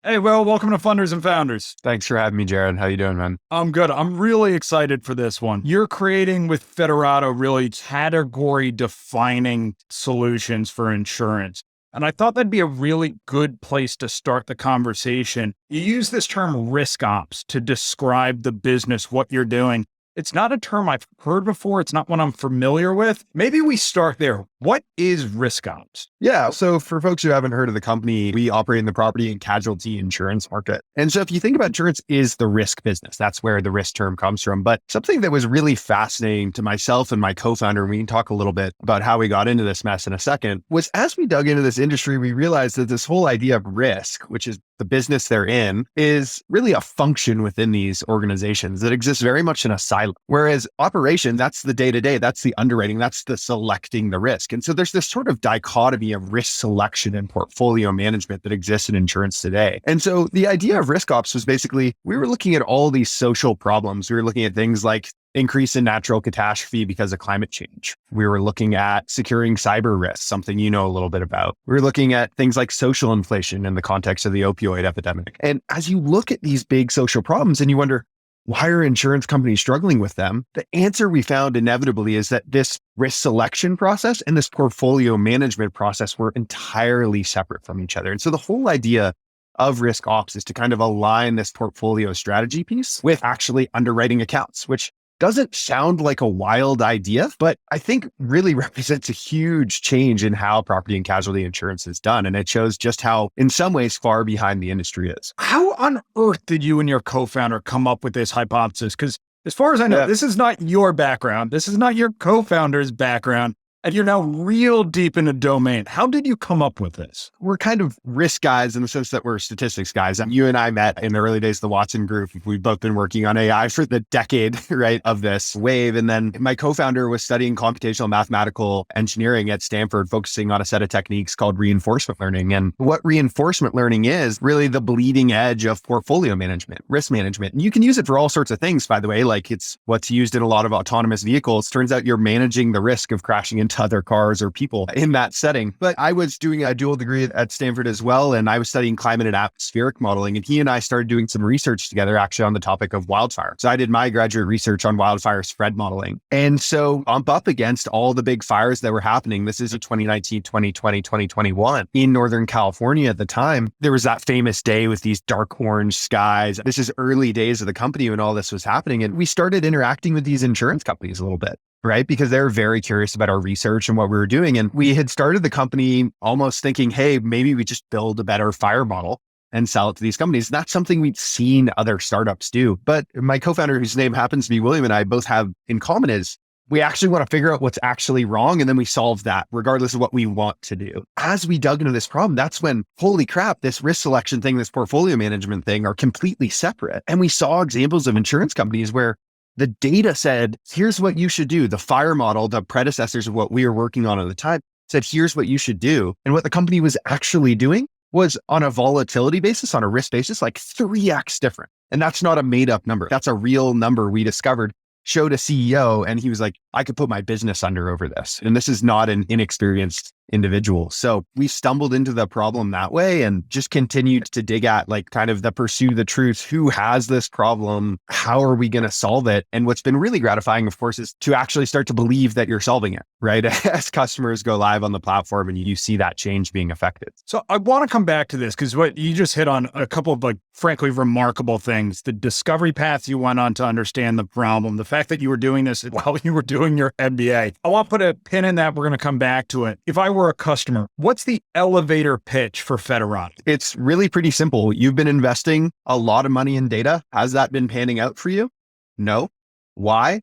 Hey, well, welcome to Funders and Founders. Thanks for having me, Jared. How you doing, man? I'm good. I'm really excited for this one. You're creating with Federato really category defining solutions for insurance. And I thought that'd be a really good place to start the conversation. You use this term risk ops to describe the business, what you're doing. It's not a term I've heard before. It's not one I'm familiar with. Maybe we start there. What is risk ops? Yeah. So for folks who haven't heard of the company, we operate in the property and casualty insurance market. And so if you think about insurance is the risk business, that's where the risk term comes from. But something that was really fascinating to myself and my co-founder, and we can talk a little bit about how we got into this mess in a second, was as we dug into this industry, we realized that this whole idea of risk, which is the business they're in, is really a function within these organizations that exists very much in a silo. Whereas operation, that's the day-to-day, that's the underwriting, that's the selecting the risk. And so there's this sort of dichotomy of risk selection and portfolio management that exists in insurance today. And so the idea of risk ops was basically, we were looking at all these social problems. We were looking at things like increase in natural catastrophe because of climate change. We were looking at securing cyber risks, something you know a little bit about. We were looking at things like social inflation in the context of the opioid epidemic. And as you look at these big social problems and you wonder, why are insurance companies struggling with them? The answer we found inevitably is that this risk selection process and this portfolio management process were entirely separate from each other. And so the whole idea of risk ops is to kind of align this portfolio strategy piece with actually underwriting accounts, which doesn't sound like a wild idea, but I think really represents a huge change in how property and casualty insurance is done. And it shows just how, in some ways, far behind the industry is. How on earth did you and your co-founder come up with this hypothesis? Because as far as I know, this is not your background. This is not your co-founder's background. And you're now real deep in a domain. How did you come up with this? We're kind of risk guys in the sense that we're statistics guys. You and I met in the early days of the Watson Group. We've both been working on AI for the decade, right, of this wave. And then my co-founder was studying computational mathematical engineering at Stanford, focusing on a set of techniques called reinforcement learning. And what reinforcement learning is really the bleeding edge of portfolio management, risk management. And you can use it for all sorts of things, by the way, like it's what's used in a lot of autonomous vehicles. Turns out you're managing the risk of crashing into other cars or people in that setting. But I was doing a dual degree at Stanford as well. And I was studying climate and atmospheric modeling. And he and I started doing some research together actually on the topic of wildfire. So I did my graduate research on wildfire spread modeling. And so bump up against all the big fires that were happening. This is 2019, 2020, 2021 in Northern California at the time. There was that famous day with these dark orange skies. This is early days of the company when all this was happening. And we started interacting with these insurance companies a little bit, right? Because they're very curious about our research and what we were doing. And we had started the company almost thinking, hey, maybe we just build a better fire model and sell it to these companies. That's something we'd seen other startups do. But my co-founder, whose name happens to be William, and I both have in common is we actually want to figure out what's actually wrong. And then we solve that regardless of what we want to do. As we dug into this problem, that's when, holy crap, this risk selection thing, this portfolio management thing are completely separate. And we saw examples of insurance companies where the data said, here's what you should do. The fire model, the predecessors of what we were working on at the time, said, here's what you should do. And what the company was actually doing was on a volatility basis, on a risk basis, like 3x different. And that's not a made up number. That's a real number we discovered, showed a CEO, and he was like, I could put my business under over this. And this is not an inexperienced individual. So we stumbled into the problem that way and just continued to dig at like kind of the pursue the truth. Who has this problem? How are we going to solve it? And what's been really gratifying, of course, is to actually start to believe that you're solving it, right? As customers go live on the platform and you see that change being effected. So I want to come back to this because what you just hit on a couple of like, frankly, remarkable things. The discovery path you went on to understand the problem, the fact that you were doing this while you were doing your MBA. I want to put a pin in that. We're going to come back to it. If I were a customer, what's the elevator pitch for Federato? It's really pretty simple. You've been investing a lot of money in data. Has that been panning out for you? No. Why?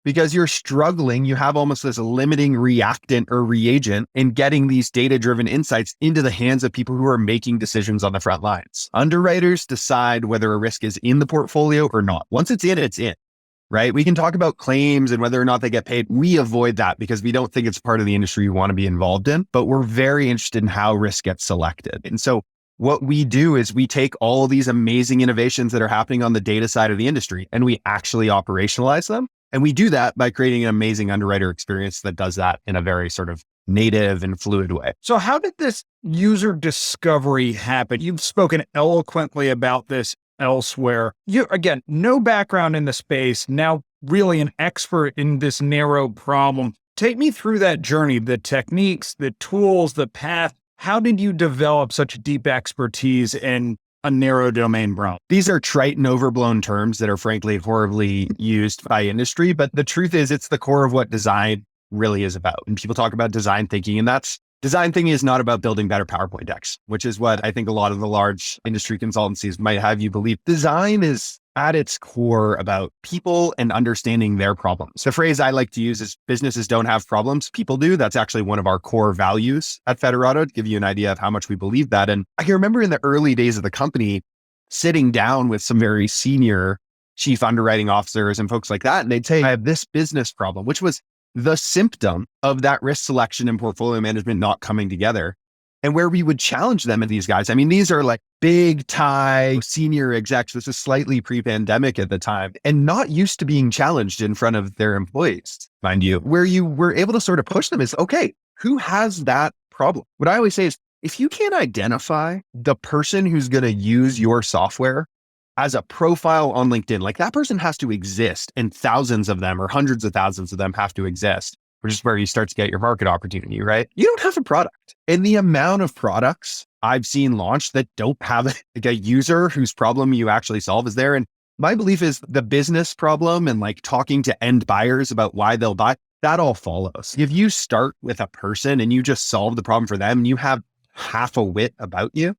Because you're struggling. You have almost this limiting reactant or reagent in getting these data-driven insights into the hands of people who are making decisions on the front lines. Underwriters decide whether a risk is in the portfolio or not. Once it's in, it's in. Right? We can talk about claims and whether or not they get paid. We avoid that because we don't think it's part of the industry we want to be involved in, but we're very interested in how risk gets selected. And so what we do is we take all these amazing innovations that are happening on the data side of the industry and we actually operationalize them. And we do that by creating an amazing underwriter experience that does that in a very sort of native and fluid way. So how did this user discovery happen? You've spoken eloquently about this elsewhere. You, again, no background in the space, now really an expert in this narrow problem. Take me through that journey, the techniques, the tools, the path. How did you develop such deep expertise in a narrow domain problem? These are trite and overblown terms that are frankly horribly used by industry, but the truth is it's the core of what design really is about. And people talk about design thinking, and that's design thinking is not about building better PowerPoint decks, which is what I think a lot of the large industry consultancies might have you believe. Design is at its core about people and understanding their problems. The phrase I like to use is businesses don't have problems, people do. That's actually one of our core values at Federato, to give you an idea of how much we believe that. And I can remember in the early days of the company, sitting down with some very senior chief underwriting officers and folks like that. And they'd say, I have this business problem, which was the symptom of that risk selection and portfolio management not coming together. And where we would challenge them and these guys, I mean, these are like big tie senior execs. This is slightly pre-pandemic at the time and not used to being challenged in front of their employees, mind you. Where you were able to sort of push them is, okay, who has that problem? What I always say is, if you can't identify the person who's going to use your software as a profile on LinkedIn, like that person has to exist and thousands of them or hundreds of thousands of them have to exist, which is where you start to get your market opportunity, right? You don't have a product. And the amount of products I've seen launched that don't have like a user whose problem you actually solve is there. And my belief is the business problem and like talking to end buyers about why they'll buy, that all follows. If you start with a person and you just solve the problem for them and you have half a wit about you,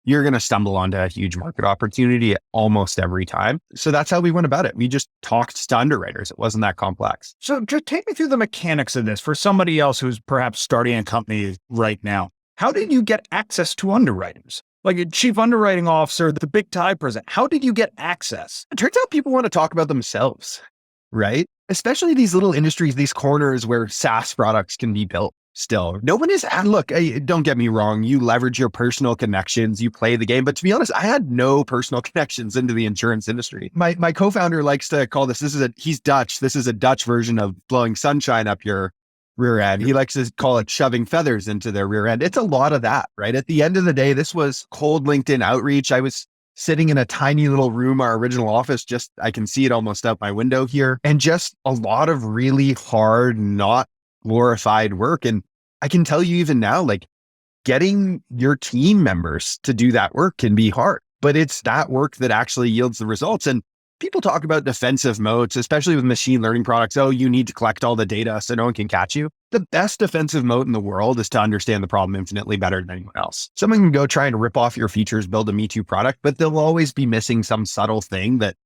you're going to stumble onto a huge market opportunity almost every time. So that's how we went about it. We just talked to underwriters. It wasn't that complex. So just take me through the mechanics of this for somebody else who's perhaps starting a company right now. How did you get access to underwriters? Like a chief underwriting officer, the big tie present. How did you get access? It turns out people want to talk about themselves, right? Especially these little industries, these corners where SaaS products can be built. Still, no one is, look, don't get me wrong. You leverage your personal connections, you play the game. But to be honest, I had no personal connections into the insurance industry. My co-founder likes to call this, he's Dutch. This is a Dutch version of blowing sunshine up your rear end. He likes to call it shoving feathers into their rear end. It's a lot of that, right? At the end of the day, this was cold LinkedIn outreach. I was sitting in a tiny little room, our original office, just, I can see it almost out my window here. And just a lot of really hard, not glorified work. And I can tell you even now, like getting your team members to do that work can be hard, but it's that work that actually yields the results. And people talk about defensive moats, especially with machine learning products. Oh, you need to collect all the data so no one can catch you. The best defensive moat in the world is to understand the problem infinitely better than anyone else. Someone can go try and rip off your features, build a Me Too product, but they'll always be missing some subtle thing that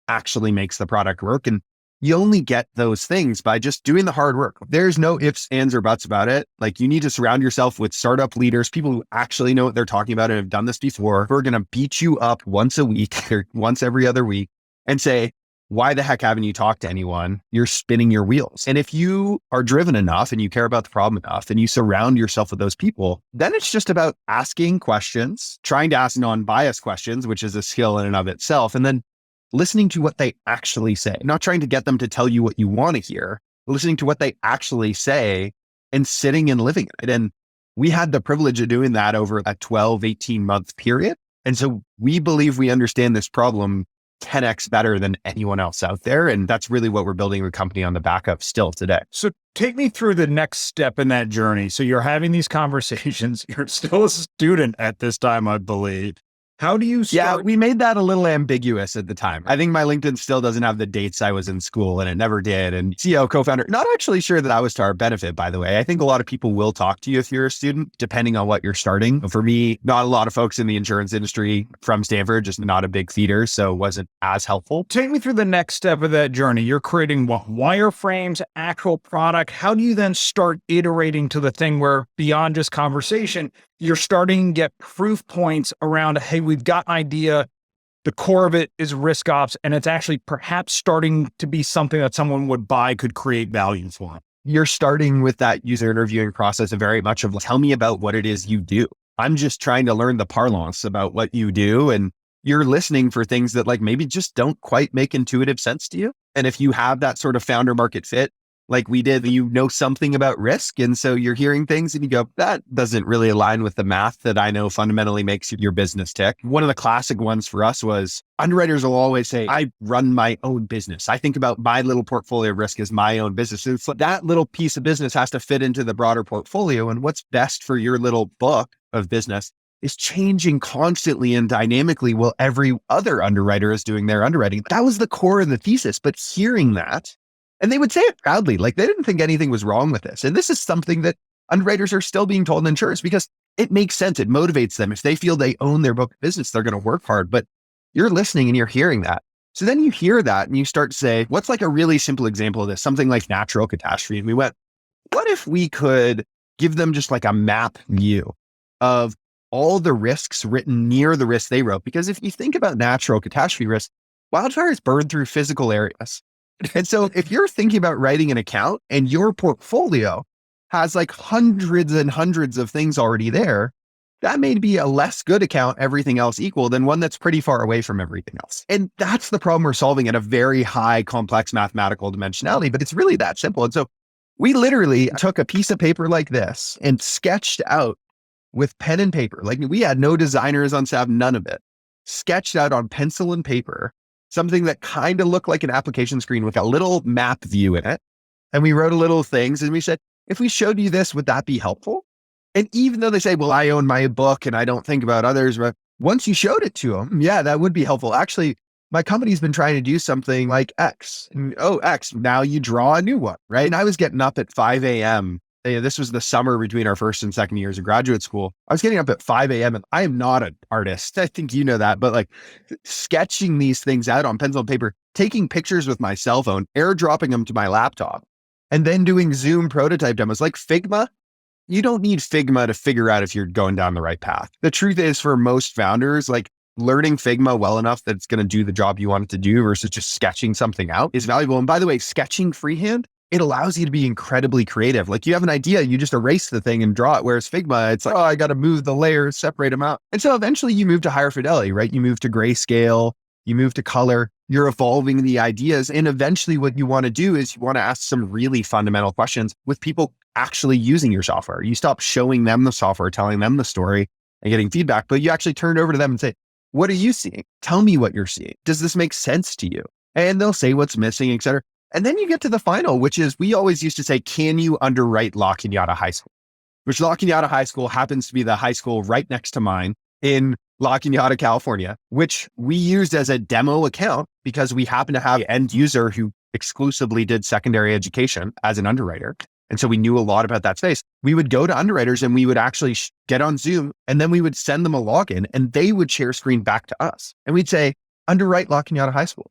actually makes the product work. And you only get those things by just doing the hard work. There's no ifs, ands, or buts about it. Like you need to surround yourself with startup leaders, people who actually know what they're talking about and have done this before, who are going to beat you up once a week or once every other week and say, why the heck haven't you talked to anyone? You're spinning your wheels. And if you are driven enough and you care about the problem enough and you surround yourself with those people, then it's just about asking questions, trying to ask non-biased questions, which is a skill in and of itself. And then listening to what they actually say, not trying to get them to tell you what you want to hear, listening to what they actually say and sitting and living it. And we had the privilege of doing that over a 12, 18-month period. And so we believe we understand this problem 10x better than anyone else out there. And that's really what we're building the company on the back of still today. So take me through the next step in that journey. So you're having these conversations. You're still a student at this time, I believe. How do you start? Yeah, we made that a little ambiguous at the time. I think my LinkedIn still doesn't have the dates I was in school, and it never did. And CEO, co-founder, not actually sure that was to our benefit, by the way. I think a lot of people will talk to you if you're a student, depending on what you're starting. For me, not a lot of folks in the insurance industry from Stanford, just not a big feeder, so it wasn't as helpful. Take me through the next step of that journey. You're creating what, wireframes, actual product. How do you then start iterating to the thing where beyond just conversation, you're starting to get proof points around, hey, we've got an idea. The core of it is RiskOps, and it's actually perhaps starting to be something that someone would buy, could create value for. You're starting with that user interviewing process of very much of, tell me about what it is you do. I'm just trying to learn the parlance about what you do. And you're listening for things that like maybe just don't quite make intuitive sense to you. And if you have that sort of founder market fit, like we did, you know something about risk. And so you're hearing things and you go, that doesn't really align with the math that I know fundamentally makes your business tick. One of the classic ones for us was underwriters will always say, I run my own business. I think about my little portfolio of risk as my own business. So it's like that little piece of business has to fit into the broader portfolio. And what's best for your little book of business is changing constantly and dynamically while every other underwriter is doing their underwriting. That was the core of the thesis. But hearing that, and they would say it proudly, like they didn't think anything was wrong with this. And this is something that underwriters are still being told in insurance because it makes sense. It motivates them. If they feel they own their book of business, they're going to work hard. But you're listening and you're hearing that. So then you hear that and you start to say, what's like a really simple example of this? Something like natural catastrophe. And we went, what if we could give them just like a map view of all the risks written near the risk they wrote? Because if you think about natural catastrophe risk, wildfires burn through physical areas. And so if you're thinking about writing an account and your portfolio has like hundreds and hundreds of things already there, that may be a less good account, everything else equal, than one that's pretty far away from everything else. And that's the problem we're solving at a very high, complex mathematical dimensionality, but it's really that simple. And so we literally took a piece of paper like this and sketched out with pen and paper. Like we had no designers on staff, none of it. Sketched out on pencil and paper something that kind of looked like an application screen with a little map view in it. And we wrote a little things and we said, if we showed you this, would that be helpful? And even though they say, well, I own my book and I don't think about others, but once you showed it to them, yeah, that would be helpful. Actually, my company's been trying to do something like X. And, oh, X, now you draw a new one, right? And I was getting up at 5 a.m. This was the summer between our first and second years of graduate school. I was getting up at 5 a.m. and I am not an artist. I think you know that, but like sketching these things out on pencil and paper, taking pictures with my cell phone, airdropping them to my laptop, and then doing Zoom prototype demos like Figma. You don't need Figma to figure out if you're going down the right path. The truth is for most founders, like learning Figma well enough that it's going to do the job you want it to do versus just sketching something out is valuable. And by the way, sketching freehand, it allows you to be incredibly creative. Like you have an idea, you just erase the thing and draw it. Whereas Figma, it's like, oh, I got to move the layers, separate them out. And so eventually you move to higher fidelity, right? You move to grayscale, you move to color, you're evolving the ideas. And eventually what you want to do is you want to ask some really fundamental questions with people actually using your software. You stop showing them the software, telling them the story and getting feedback, but you actually turn it over to them and say, what are you seeing? Tell me what you're seeing. Does this make sense to you? And they'll say what's missing, et cetera. And then you get to the final, which is we always used to say, can you underwrite La Cañada High School? Which La Cañada High School happens to be the high school right next to mine in La Cañada, California, which we used as a demo account because we happen to have an end user who exclusively did secondary education as an underwriter. And so we knew a lot about that space. We would go to underwriters and we would actually get on Zoom and then we would send them a login and they would share screen back to us. And we'd say, underwrite La Cañada High School.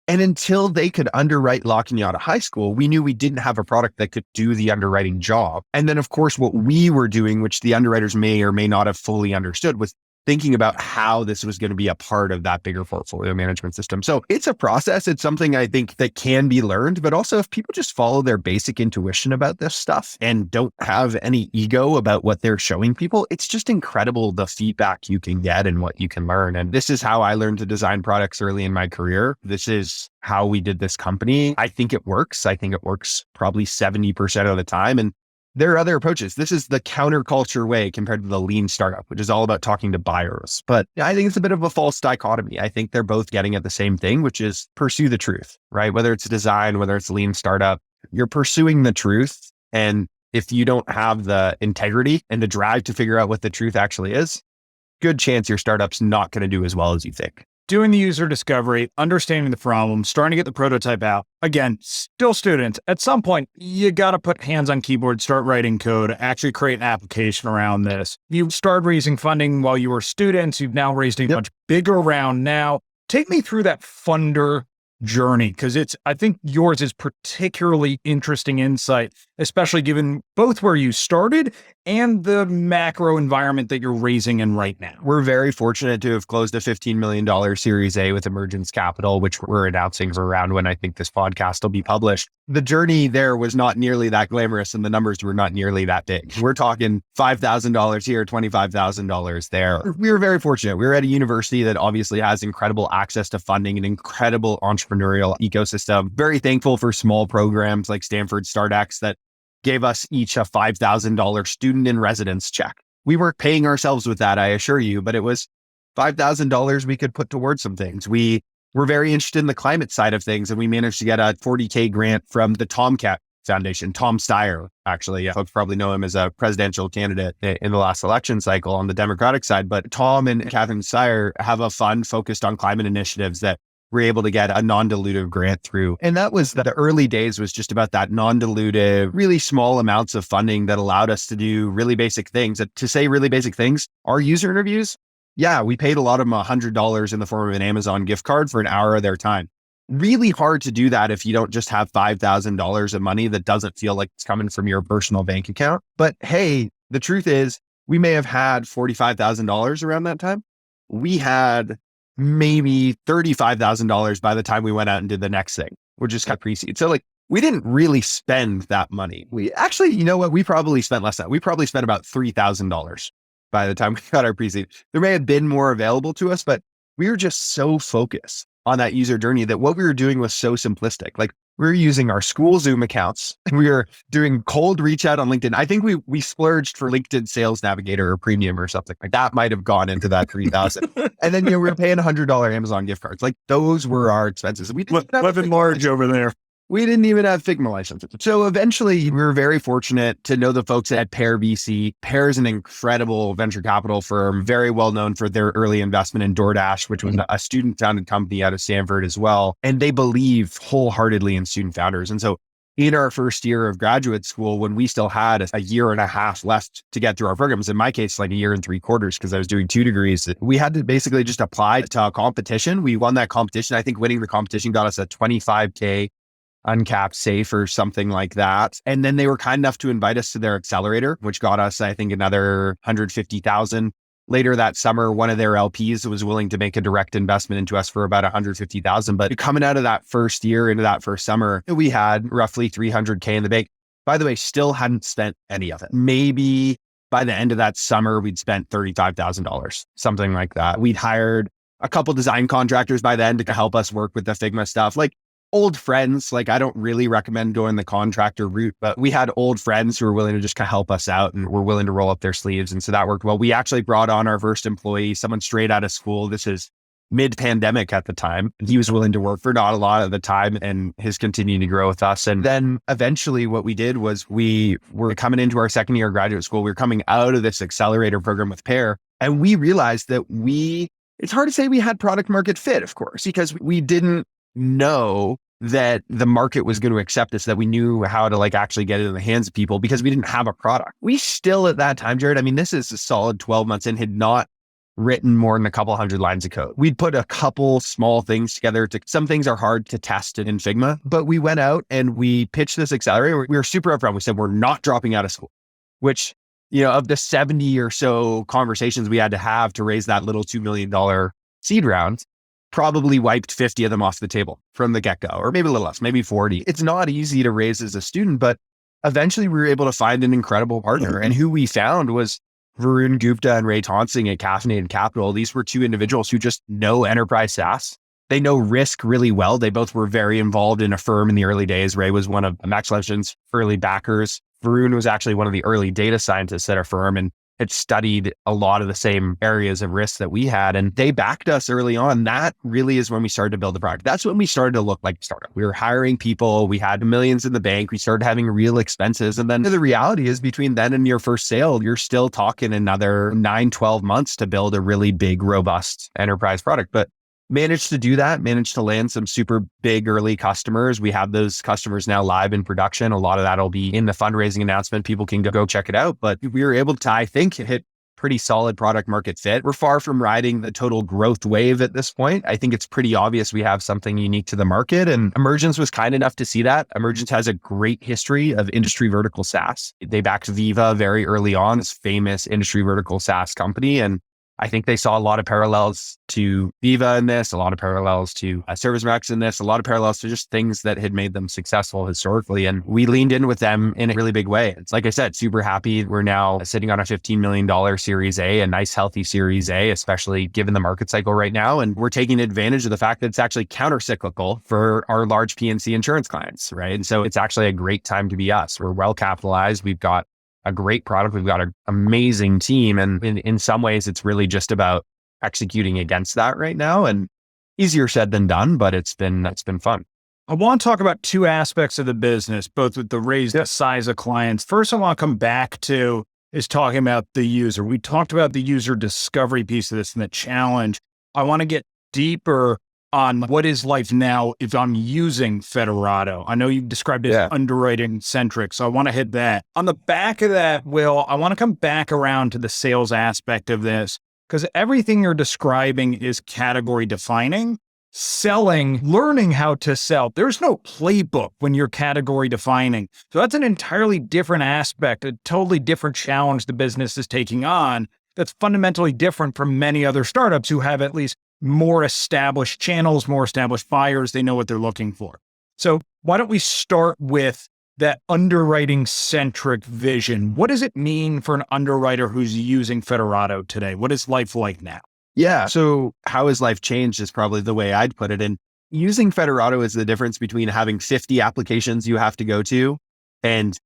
And until they could underwrite La Cañada High School, we knew we didn't have a product that could do the underwriting job. And then of course, what we were doing, which the underwriters may or may not have fully understood, was thinking about how this was going to be a part of that bigger portfolio management system. So it's a process. It's something I think that can be learned, but also if people just follow their basic intuition about this stuff and don't have any ego about what they're showing people, it's just incredible the feedback you can get and what you can learn. And this is how I learned to design products early in my career. This is how we did this company. I think it works. I think it works probably 70% of the time. And there are other approaches. This is the counterculture way compared to the lean startup, which is all about talking to buyers. But I think it's a bit of a false dichotomy. I think they're both getting at the same thing, which is pursue the truth, right? Whether it's design, whether it's lean startup, you're pursuing the truth. And if you don't have the integrity and the drive to figure out what the truth actually is, good chance your startup's not going to do as well as you think. Doing the user discovery, understanding the problem, starting to get the prototype out. Again, still students. At some point, you got to put hands on keyboard, start writing code, actually create an application around this. You started raising funding while you were students. You've now raised a much bigger round now. Take me through that funder journey, because I think yours is particularly interesting insight, especially given both where you started and the macro environment that you're raising in right now? We're very fortunate to have closed a $15 million Series A with Emergence Capital, which we're announcing for around when I think this podcast will be published. The journey there was not nearly that glamorous and the numbers were not nearly that big. We're talking $5,000 here, $25,000 there. We were very fortunate. We were at a university that obviously has incredible access to funding, an incredible entrepreneurial ecosystem. Very thankful for small programs like Stanford StartX that gave us each a $5,000 student in residence check. We weren't paying ourselves with that, I assure you, but it was $5,000 we could put towards some things. We were very interested in the climate side of things, and we managed to get a $40K grant from the Tomcat Foundation. Tom Steyer, actually, folks probably know him as a presidential candidate in the last election cycle on the Democratic side. But Tom and Catherine Steyer have a fund focused on climate initiatives that we're able to get a non-dilutive grant through. And that was the early days was just about that non-dilutive, really small amounts of funding that allowed us to do really basic things. To say really basic things, our user interviews, yeah, we paid a lot of them $100 in the form of an Amazon gift card for an hour of their time. Really hard to do that if you don't just have $5,000 of money that doesn't feel like it's coming from your personal bank account. But hey, the truth is we may have had $45,000 around that time. We had maybe $35,000 by the time we went out and did the next thing, which is kind of pre-seed. So we didn't really spend that money. We actually, you know what? We probably spent less than that. We probably spent about $3,000 by the time we got our pre-seed. There may have been more available to us, but we were just so focused on that user journey that what we were doing was so simplistic. We were using our school Zoom accounts. We were doing cold reach out on LinkedIn. I think we splurged for LinkedIn Sales Navigator or Premium or something like that. Might have gone into that 3,000. And then, we were paying $100 Amazon gift cards. Those were our expenses. We didn't living large over there. We didn't even have Figma licenses. So eventually we were very fortunate to know the folks at Pear VC. Pear is an incredible venture capital firm, very well known for their early investment in DoorDash, which was a student founded company out of Stanford as well. And they believe wholeheartedly in student founders. And so in our first year of graduate school, when we still had a year and a half left to get through our programs, in my case, a year and 3/4, because I was doing 2 degrees, we had to basically just apply to a competition. We won that competition. I think winning the competition got us a $25K uncapped safe or something like that. And then they were kind enough to invite us to their accelerator, which got us, I think, another $150,000. Later that summer, one of their LPs was willing to make a direct investment into us for about $150,000. But coming out of that first year into that first summer, we had roughly $300K in the bank. By the way, still hadn't spent any of it. Maybe by the end of that summer, we'd spent $35,000, something like that. We'd hired a couple design contractors by then to help us work with the Figma stuff. Old friends, I don't really recommend going the contractor route, but we had old friends who were willing to just help us out and were willing to roll up their sleeves. And so that worked well. We actually brought on our first employee, someone straight out of school. This is mid-pandemic at the time. He was willing to work for not a lot of the time and has continued to grow with us. And then eventually what we did was we were coming into our second year of graduate school. We were coming out of this accelerator program with Pear, and we realized that it's hard to say we had product market fit, of course, because we didn't know that the market was going to accept us, that we knew how to actually get it in the hands of people because we didn't have a product. We still at that time, Jared, this is a solid 12 months in, had not written more than a couple hundred lines of code. We'd put a couple small things together. Some things are hard to test in Figma, but we went out and we pitched this accelerator. We were super upfront. We said, we're not dropping out of school, which, of the 70 or so conversations we had to have to raise that little $2 million seed round, probably wiped 50 of them off the table from the get-go, or maybe a little less, maybe 40. It's not easy to raise as a student, but eventually we were able to find an incredible partner. And who we found was Varun Gupta and Ray Tonsing at Caffeinated Capital. These were 2 individuals who just know enterprise SaaS. They know risk really well. They both were very involved in a firm in the early days. Ray was one of Max Levchin's early backers. Varun was actually one of the early data scientists at our firm and had studied a lot of the same areas of risk that we had. And they backed us early on. That really is when we started to build the product. That's when we started to look like a startup. We were hiring people. We had millions in the bank. We started having real expenses. And then the reality is between then and your first sale, you're still talking another 9-12 months to build a really big, robust enterprise product. But managed to do that, managed to land some super big early customers. We have those customers now live in production. A lot of that will be in the fundraising announcement. People can go check it out. But we were able to, I think, hit pretty solid product market fit. We're far from riding the total growth wave at this point. I think it's pretty obvious we have something unique to the market, and Emergence was kind enough to see that. Emergence has a great history of industry vertical SaaS. They backed Viva very early on, this famous industry vertical SaaS company. And I think they saw a lot of parallels to Viva in this, a lot of parallels to ServiceMax in this, a lot of parallels to just things that had made them successful historically. And we leaned in with them in a really big way. It's like I said, super happy. We're now sitting on a $15 million Series A, a nice healthy Series A, especially given the market cycle right now. And we're taking advantage of the fact that it's actually counter-cyclical for our large P&C insurance clients, right? And so it's actually a great time to be us. We're well capitalized. We've got a great product. We've got an amazing team. And in some ways, it's really just about executing against that right now. And easier said than done, but it's been fun. I want to talk about two aspects of the business, both with the raised size of clients. First, I want to come back to is talking about the user. We talked about the user discovery piece of this and the challenge. I want to get deeper on what is life now if I'm using Federato. I know you described it as underwriting-centric, so I want to hit that. On the back of that, Will, I want to come back around to the sales aspect of this, because everything you're describing is category defining. Selling, learning how to sell. There's no playbook when you're category defining. So that's an entirely different aspect, a totally different challenge the business is taking on that's fundamentally different from many other startups who have at least more established channels, more established buyers. They know what they're looking for. So why don't we start with that underwriting-centric vision? What does it mean for an underwriter who's using Federato today? What is life like now? Yeah. So how has life changed is probably the way I'd put it. And using Federato is the difference between having 50 applications you have to go to and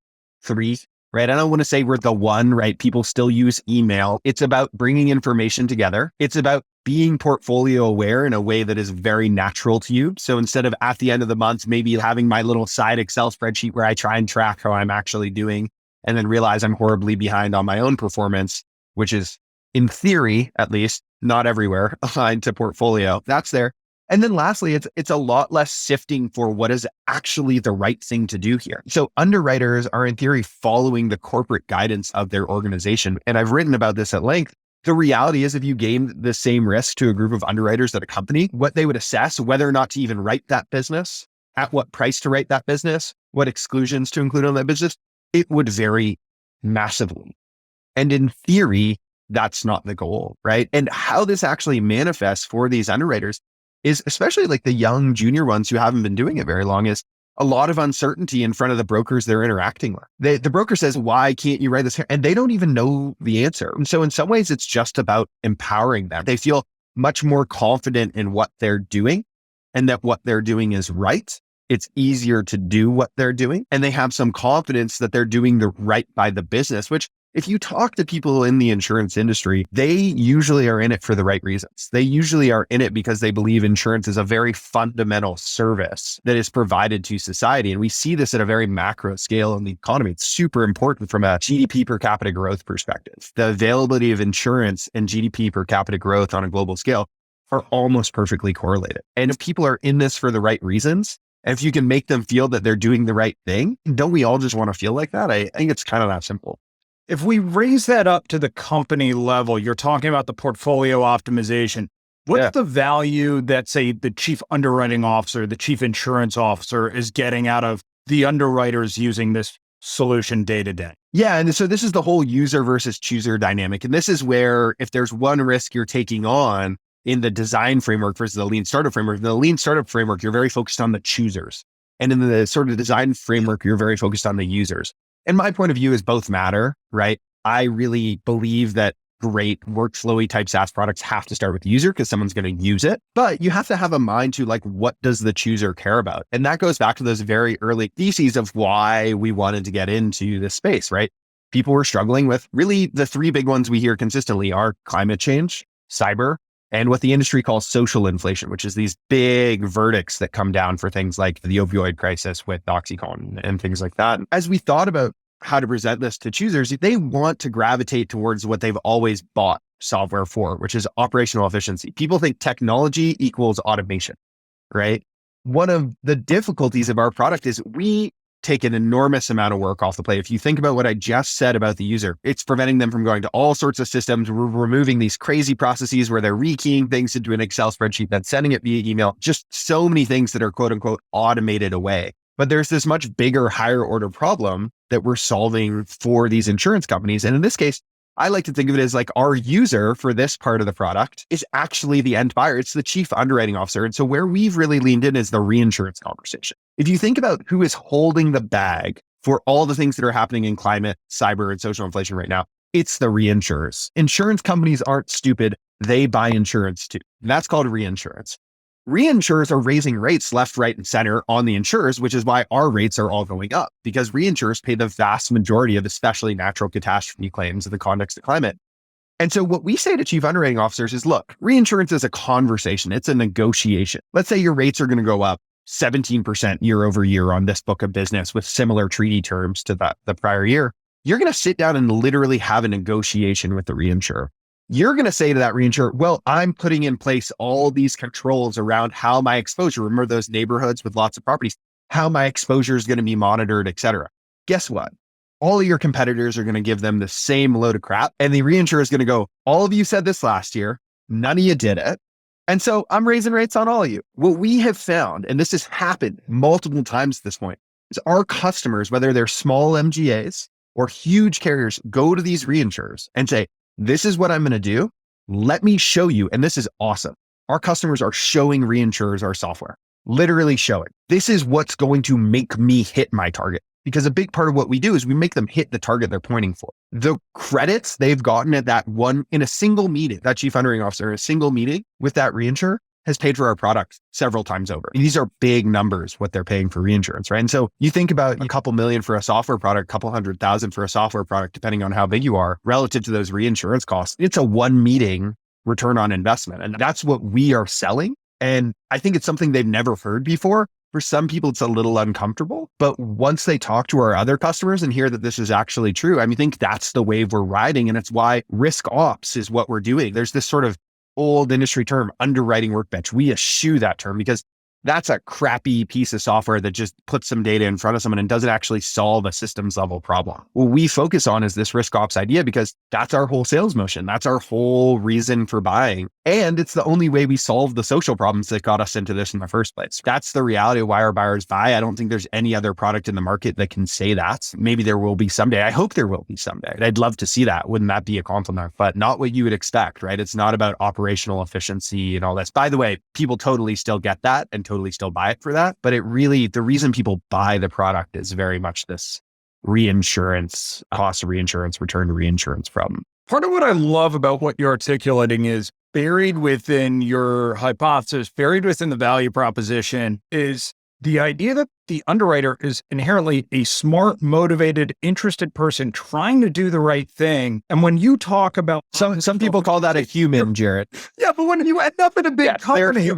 3, right? I don't want to say we're the one, right? People still use email. It's about bringing information together. It's about being portfolio aware in a way that is very natural to you. So instead of at the end of the month, maybe having my little side Excel spreadsheet where I try and track how I'm actually doing and then realize I'm horribly behind on my own performance, which is in theory, at least, not everywhere aligned to portfolio. That's there. And then lastly, it's a lot less sifting for what is actually the right thing to do here. So underwriters are in theory following the corporate guidance of their organization. And I've written about this at length. The reality is if you gave the same risk to a group of underwriters at a company, what they would assess, whether or not to even write that business, at what price to write that business, what exclusions to include on that business, it would vary massively. And in theory, that's not the goal, right? And how this actually manifests for these underwriters is, especially like the young junior ones who haven't been doing it very long, is a lot of uncertainty in front of the brokers they're interacting with. The broker says, why can't you write this here? And they don't even know the answer. And so in some ways, it's just about empowering them. They feel much more confident in what they're doing and that what they're doing is right. It's easier to do what they're doing. And they have some confidence that they're doing the right by the business, which if you talk to people in the insurance industry, they usually are in it for the right reasons. They usually are in it because they believe insurance is a very fundamental service that is provided to society. And we see this at a very macro scale in the economy. It's super important from a GDP per capita growth perspective. The availability of insurance and GDP per capita growth on a global scale are almost perfectly correlated. And if people are in this for the right reasons, and if you can make them feel that they're doing the right thing, don't we all just want to feel like that? I think it's kind of that simple. If we raise that up to the company level, you're talking about the portfolio optimization. What's the value that, say, the chief underwriting officer, the chief insurance officer is getting out of the underwriters using this solution day to day? Yeah. And so this is the whole user versus chooser dynamic. And this is where if there's one risk you're taking on in the design framework versus the lean startup framework, the lean startup framework, you're very focused on the choosers. And in the sort of design framework, you're very focused on the users. And my point of view is both matter, right? I really believe that great workflowy type SaaS products have to start with the user because someone's going to use it. But you have to have a mind to like, what does the chooser care about? And that goes back to those very early theses of why we wanted to get into this space, right? People were struggling with really the 3 big ones we hear consistently are climate change, cyber, and what the industry calls social inflation, which is these big verdicts that come down for things like the opioid crisis with Oxycontin and things like that. As we thought about how to present this to choosers, they want to gravitate towards what they've always bought software for, which is operational efficiency. People think technology equals automation, right? One of the difficulties of our product is we take an enormous amount of work off the plate. If you think about what I just said about the user, it's preventing them from going to all sorts of systems. We're removing these crazy processes where they're rekeying things into an Excel spreadsheet, then sending it via email, just so many things that are quote unquote automated away. But there's this much bigger, higher order problem that we're solving for these insurance companies. And in this case, I like to think of it as like our user for this part of the product is actually the end buyer. It's the chief underwriting officer. And so where we've really leaned in is the reinsurance conversation. If you think about who is holding the bag for all the things that are happening in climate, cyber, and social inflation right now, it's the reinsurers. Insurance companies aren't stupid. They buy insurance too. And that's called reinsurance. Reinsurers are raising rates left, right, and center on the insurers, which is why our rates are all going up, because reinsurers pay the vast majority of especially natural catastrophe claims in the context of climate. And so what we say to chief underwriting officers is, look, reinsurance is a conversation. It's a negotiation. Let's say your rates are going to go up 17% year over year on this book of business with similar treaty terms to the prior year. You're going to sit down and literally have a negotiation with the reinsurer. You're going to say to that reinsurer, well, I'm putting in place all these controls around how my exposure, remember those neighborhoods with lots of properties, how my exposure is going to be monitored, et cetera. Guess what? All of your competitors are going to give them the same load of crap. And the reinsurer is going to go, all of you said this last year, none of you did it. And so I'm raising rates on all of you. What we have found, and this has happened multiple times at this point, is our customers, whether they're small MGAs or huge carriers, go to these reinsurers and say, this is what I'm going to do. Let me show you. And this is awesome. Our customers are showing reinsurers our software, literally showing. This is what's going to make me hit my target. Because a big part of what we do is we make them hit the target they're pointing for. The credits they've gotten at that one in a single meeting, that chief underwriting officer in a single meeting with that reinsurer has paid for our product several times over. And these are big numbers, what they're paying for reinsurance, right? And so you think about a couple million for a software product, a couple $100,000 for a software product, depending on how big you are relative to those reinsurance costs. It's a one meeting return on investment. And that's what we are selling. And I think it's something they've never heard before. For some people, it's a little uncomfortable, but once they talk to our other customers and hear that this is actually true, I mean, I think that's the wave we're riding. And it's why RiskOps is what we're doing. There's this sort of old industry term, underwriting workbench. We eschew that term because that's a crappy piece of software that just puts some data in front of someone and doesn't actually solve a systems level problem. What we focus on is this RiskOps idea because that's our whole sales motion. That's our whole reason for buying. And it's the only way we solve the social problems that got us into this in the first place. That's the reality of why our buyers buy. I don't think there's any other product in the market that can say that. Maybe there will be someday. I hope there will be someday. I'd love to see that. Wouldn't that be a compliment? But not what you would expect, right? It's not about operational efficiency and all this. By the way, people totally still get that and totally still buy it for that. But it really, the reason people buy the product is very much this reinsurance, cost of reinsurance, return to reinsurance problem. Part of what I love about what you're articulating is buried within your hypothesis, buried within the value proposition is the idea that the underwriter is inherently a smart, motivated, interested person trying to do the right thing. And when you talk about some people call that a human, Jarrett. Yeah, but when you end up in a big company,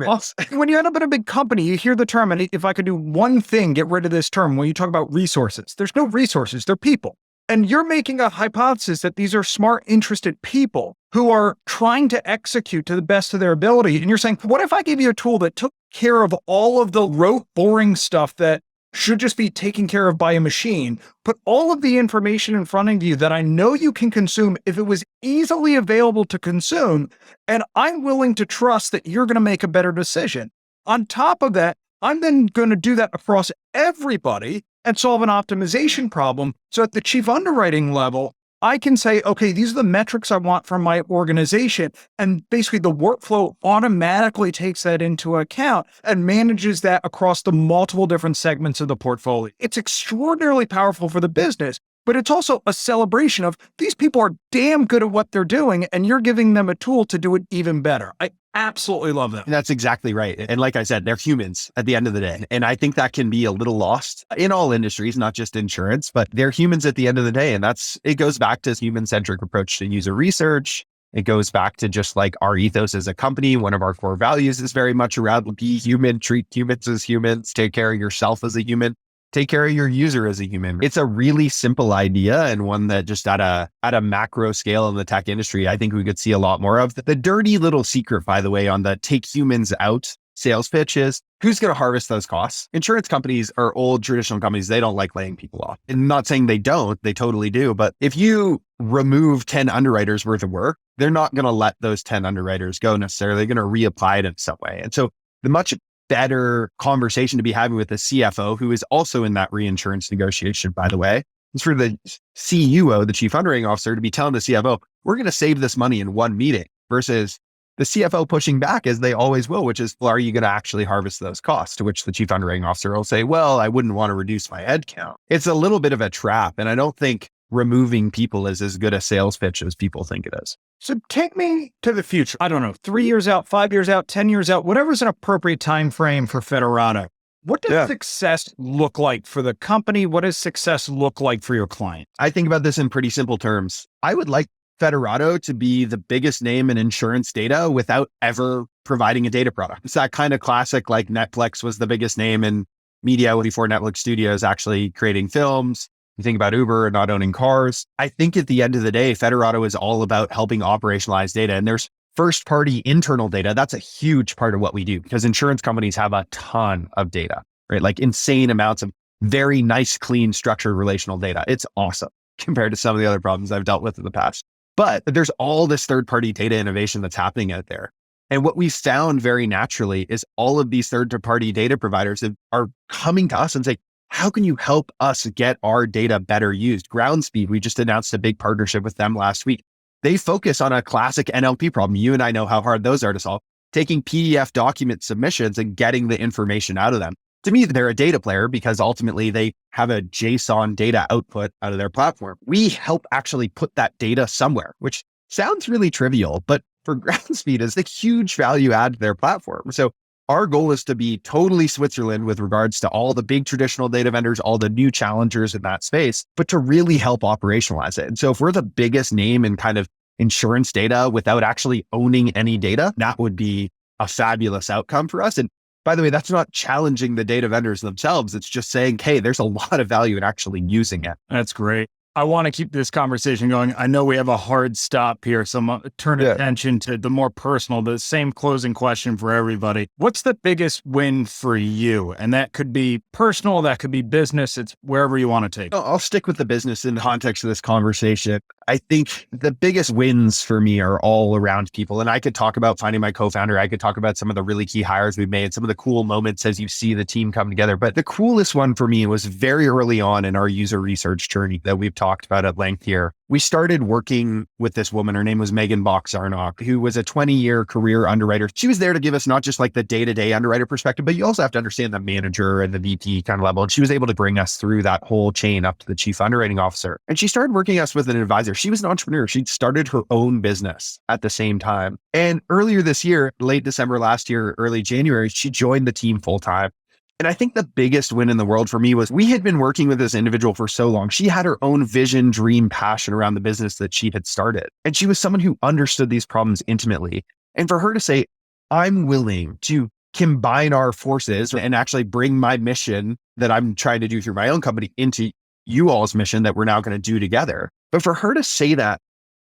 when you end up in a big company, you hear the term, and if I could do one thing, get rid of this term. When you talk about resources, there's no resources, they're people. And you're making a hypothesis that these are smart, interested people who are trying to execute to the best of their ability. And you're saying, what if I gave you a tool that took care of all of the rote, boring stuff that should just be taken care of by a machine, put all of the information in front of you that I know you can consume if it was easily available to consume, and I'm willing to trust that you're going to make a better decision. On top of that, I'm then going to do that across everybody and solve an optimization problem. So at the chief underwriting level, I can say, okay, these are the metrics I want from my organization. And basically the workflow automatically takes that into account and manages that across the multiple different segments of the portfolio. It's extraordinarily powerful for the business, but it's also a celebration of these people are damn good at what they're doing, and you're giving them a tool to do it even better. I absolutely love that. That's exactly right. And like I said, they're humans at the end of the day. And I think that can be a little lost in all industries, not just insurance, but they're humans at the end of the day. And it goes back to this human-centric approach to user research. It goes back to just like our ethos as a company. One of our core values is very much around be human, treat humans as humans, take care of yourself as a human. Take care of your user as a human. It's a really simple idea, and one that just at a macro scale in the tech industry, I think we could see a lot more of. The dirty little secret, by the way, on the take humans out sales pitch is who's going to harvest those costs? Insurance companies are old traditional companies. They don't like laying people off. And I'm not saying they don't, they totally do. But if you remove 10 underwriters worth of work, they're not going to let those 10 underwriters go necessarily. They're going to reapply it in some way. And so the much better conversation to be having with the CFO, who is also in that reinsurance negotiation, by the way, is for the CUO, the chief underwriting officer, to be telling the CFO, we're going to save this money in one meeting, versus the CFO pushing back, as they always will, which is, well, are you going to actually harvest those costs? To which the chief underwriting officer will say, well, I wouldn't want to reduce my head count. It's a little bit of a trap. And I don't think removing people is as good a sales pitch as people think it is. So take me to the future. I don't know, 3 years out, 5 years out, 10 years out, whatever's an appropriate time frame for Federato. What does success look like for the company? What does success look like for your client? I think about this in pretty simple terms. I would like Federato to be the biggest name in insurance data without ever providing a data product. It's that kind of classic, like Netflix was the biggest name in media before Netflix Studios actually creating films. You think about Uber and not owning cars. I think at the end of the day, Federato is all about helping operationalize data. And there's first party internal data. That's a huge part of what we do, because insurance companies have a ton of data, right? Like insane amounts of very nice, clean, structured relational data. It's awesome compared to some of the other problems I've dealt with in the past. But there's all this third party data innovation that's happening out there. And what we've found very naturally is all of these third party data providers are coming to us and saying, how can you help us get our data better used? Groundspeed, we just announced a big partnership with them last week. They focus on a classic NLP problem. You and I know how hard those are to solve, taking PDF document submissions and getting the information out of them. To me, they're a data player because ultimately they have a JSON data output out of their platform. We help actually put that data somewhere, which sounds really trivial, but for Groundspeed is a huge value add to their platform. So our goal is to be totally Switzerland with regards to all the big traditional data vendors, all the new challengers in that space, but to really help operationalize it. And so if we're the biggest name in kind of insurance data without actually owning any data, that would be a fabulous outcome for us. And by the way, that's not challenging the data vendors themselves. It's just saying, hey, there's a lot of value in actually using it. That's great. I want to keep this conversation going. I know we have a hard stop here, so I'm going to turn attention to the more personal, the same closing question for everybody. What's the biggest win for you? And that could be personal, that could be business. It's wherever you want to take it. I'll stick with the business in the context of this conversation. I think the biggest wins for me are all around people. And I could talk about finding my co-founder. I could talk about some of the really key hires we've made, some of the cool moments as you see the team come together. But the coolest one for me was very early on in our user research journey that we've talked about at length here. We started working with this woman. Her name was Megan Bach-Zarnock, who was a 20-year career underwriter. She was there to give us not just like the day-to-day underwriter perspective, but you also have to understand the manager and the VP kind of level. And she was able to bring us through that whole chain up to the chief underwriting officer. And she started working us with an advisor. She was an entrepreneur. She'd started her own business at the same time. And earlier this year, late December last year, early January, she joined the team full-time. And I think the biggest win in the world for me was we had been working with this individual for so long. She had her own vision, dream, passion around the business that she had started. And she was someone who understood these problems intimately. And for her to say, I'm willing to combine our forces and actually bring my mission that I'm trying to do through my own company into you all's mission that we're now going to do together. But for her to say that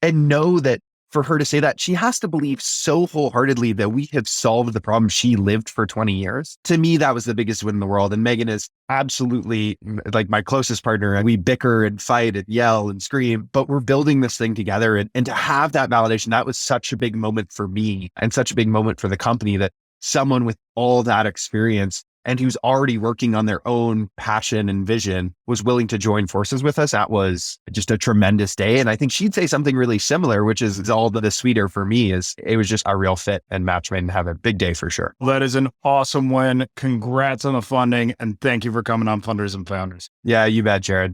and know that for her to say that, she has to believe so wholeheartedly that we have solved the problem she lived for 20 years. To me, that was the biggest win in the world. And Megan is absolutely like my closest partner. And we bicker and fight and yell and scream, but we're building this thing together. And to have that validation, that was such a big moment for me and such a big moment for the company that someone with all that experience and who's already working on their own passion and vision was willing to join forces with us. That was just a tremendous day. And I think she'd say something really similar, which is all the sweeter for me is it was just a real fit and match made and have a big day for sure. Well, that is an awesome win. Congrats on the funding. And thank you for coming on Funders and Founders. Yeah, you bet, Jared.